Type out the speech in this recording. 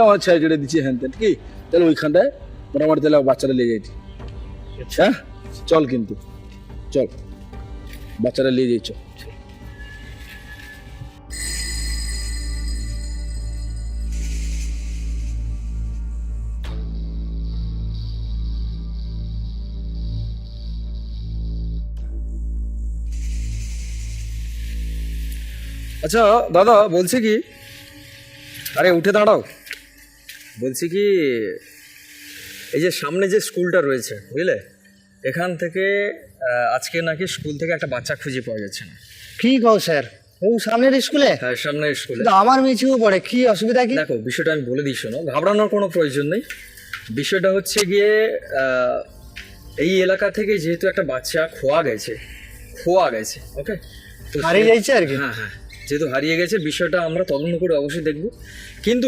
কেমন ছেড়ে ছেড়ে দিচ্ছি হ্যান তেন কি, তাহলে ওইখানটায় মোটামুটি তাহলে বাচ্চাটা নিয়ে যাইছি। হ্যাঁ চল, কিন্তু চল বাচ্চাটা নিয়ে যাইছ। আচ্ছা দাদা, বলছি কি, আরে উঠে দাঁড়াও, বলছি কি এই যে সামনে যে স্কুলটা রয়েছে বুঝলে, এখান থেকে আজকে নাকি স্কুল থেকে একটা বাচ্চা খুঁজে পাওয়া যাচ্ছে না। কি কও স্যার, ও সামনের স্কুলে? হ্যাঁ সামনের স্কুলে। কিন্তু আমার মিছিও পড়ে, কি অসুবিধা কি? দেখো বিষয়টা আমি বলে দিই, শোনো, ঘাবড়ানোর কোনো প্রয়োজন নেই। বিষয়টা হচ্ছে গিয়ে এই এলাকা থেকে যেহেতু একটা বাচ্চা খোয়া গেছে, ওকে, তো হারিয়ে যাইছে আর কি। হ্যাঁ হ্যাঁ, যেহেতু হারিয়ে গেছে বিষয়টা আমরা তদন্ত করে অবশ্যই দেখব, কিন্তু